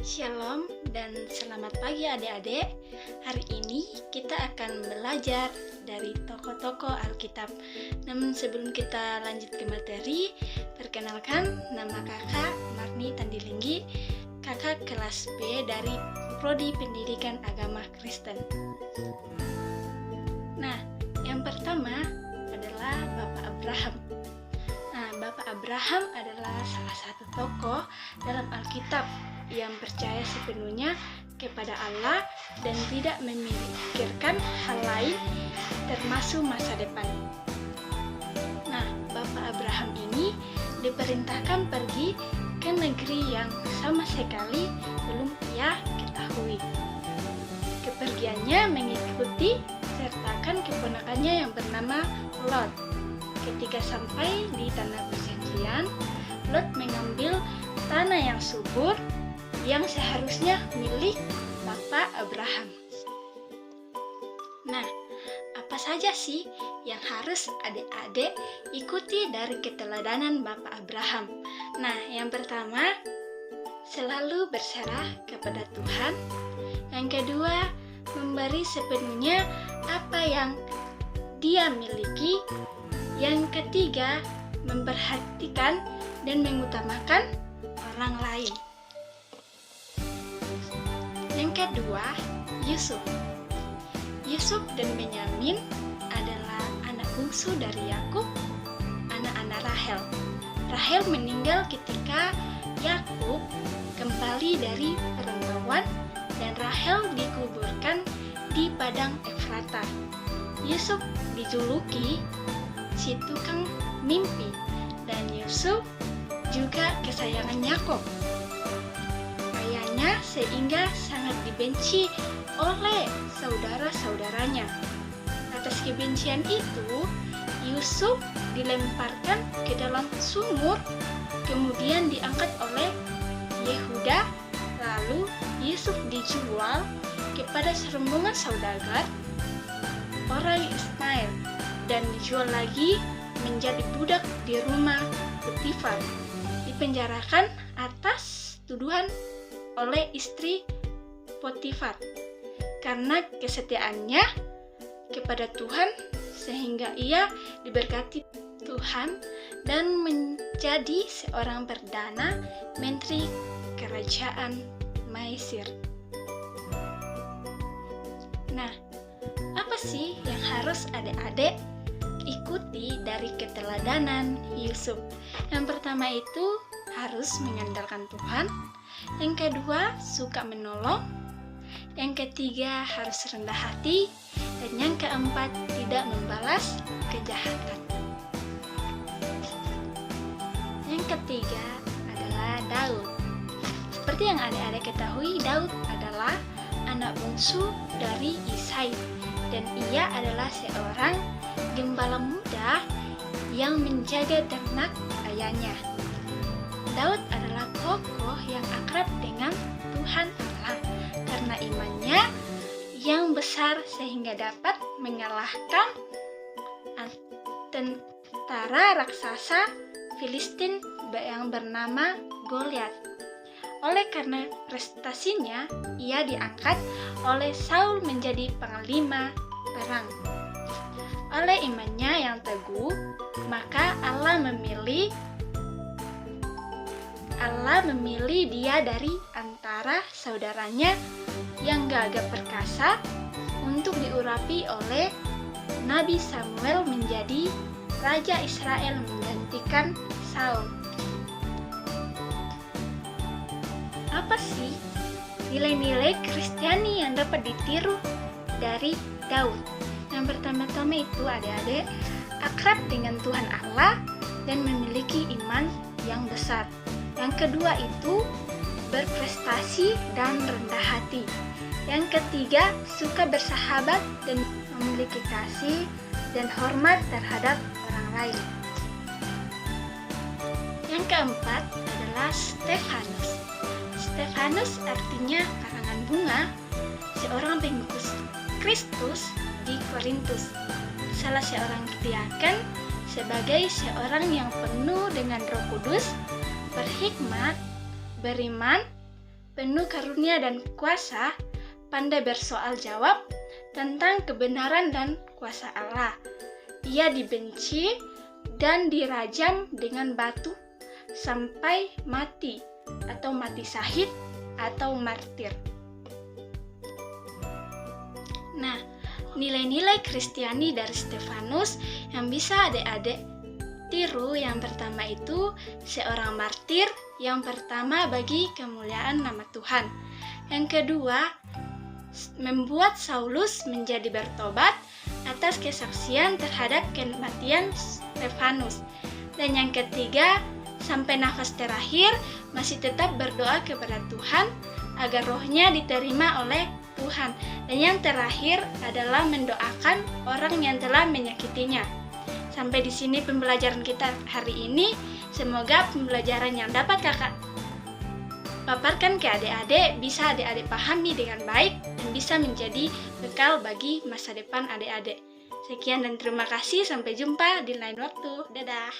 Shalom dan selamat pagi adik-adik. Hari ini kita akan belajar dari tokoh-tokoh Alkitab. Namun sebelum kita lanjut ke materi, perkenalkan nama kakak Marni Tandilinggi, kakak kelas B dari Prodi Pendidikan Agama Kristen. Nah, yang pertama adalah Bapak Abraham. Bapak Abraham adalah salah satu tokoh dalam Alkitab yang percaya sepenuhnya kepada Allah dan tidak memikirkan hal lain termasuk masa depan. Nah, Bapak Abraham ini diperintahkan pergi ke negeri yang sama sekali belum ia ketahui. Kepergiannya mengikuti sertakan keponakannya yang bernama Lot. Ketika sampai di tanah perjanjian, Lot mengambil tanah yang subur yang seharusnya milik Bapak Abraham. Nah, apa saja sih yang harus adik-adik ikuti dari keteladanan Bapak Abraham? Nah, yang pertama, selalu berserah kepada Tuhan. Yang kedua, memberi sepenuhnya apa yang dia miliki. Yang ketiga, memperhatikan dan mengutamakan orang lain. Yang kedua, Yusuf. Yusuf dan Benyamin adalah anak bungsu dari Yakub, anak-anak Rahel. Rahel meninggal ketika Yakub kembali dari perantauan dan Rahel dikuburkan di padang Efrata. Yusuf dijuluki si tukang mimpi dan Yusuf juga kesayangan Yakub. Ayahnya sehingga sangat dibenci oleh saudara-saudaranya. Atas kebencian itu, Yusuf dilemparkan ke dalam sumur, kemudian diangkat oleh Yehuda, lalu Yusuf dijual kepada serombongan saudagar orang Ismail dan dijual lagi menjadi budak di rumah Potifar. Dipenjarakan atas tuduhan oleh istri Potifar karena kesetiaannya kepada Tuhan, sehingga ia diberkati Tuhan dan menjadi seorang perdana menteri kerajaan Mesir. Nah, apa sih yang harus adik-adik ikuti dari keteladanan Yusuf? Yang pertama itu harus mengandalkan Tuhan. Yang kedua, suka menolong. Yang ketiga, harus rendah hati. Dan yang keempat, tidak membalas kejahatan. Yang ketiga adalah Daud. Seperti yang adik-adik ketahui, Daud adalah anak bungsu dari Isai. Dan ia adalah seorang gembala muda yang menjaga ternak ayahnya. Daud adalah tokoh yang akrab dengan Tuhan Allah karena imannya yang besar sehingga dapat mengalahkan tentara raksasa Filistin yang bernama Goliat. Oleh karena prestasinya, ia diangkat oleh Saul menjadi panglima perang. Oleh imannya yang teguh, maka Allah memilih dia dari antara saudaranya yang gagah perkasa untuk diurapi oleh Nabi Samuel menjadi Raja Israel menggantikan Saul. Apa sih nilai-nilai Kristiani yang dapat ditiru dari Daud? Yang pertama-tama itu adik-adik akrab dengan Tuhan Allah dan memiliki iman yang besar. Yang kedua itu berprestasi dan rendah hati. Yang ketiga, suka bersahabat dan memiliki kasih dan hormat terhadap orang lain. Yang keempat adalah Stefanus. Stefanus artinya karangan bunga, seorang pengikut Kristus di Korintus. Salah seorang diaken sebagai seorang yang penuh dengan Roh Kudus, berhikmat, beriman, penuh karunia dan kuasa, pandai bersoal jawab tentang kebenaran dan kuasa Allah. Ia dibenci dan dirajam dengan batu sampai mati atau mati syahid atau martir. Nah, nilai-nilai Kristiani dari Stefanus yang bisa adik-adik tiru, yang pertama itu seorang martir yang pertama bagi kemuliaan nama Tuhan. Yang kedua, membuat Saulus menjadi bertobat atas kesaksian terhadap kematian Stefanus. Dan yang ketiga, sampai nafas terakhir masih tetap berdoa kepada Tuhan agar rohnya diterima oleh Tuhan. Dan yang terakhir adalah mendoakan orang yang telah menyakitinya. Sampai di sini pembelajaran kita hari ini. Semoga pembelajaran yang dapat kakak paparkan ke adik-adik bisa adik-adik pahami dengan baik dan bisa menjadi bekal bagi masa depan adik-adik. Sekian dan terima kasih. Sampai jumpa di lain waktu. Dadah.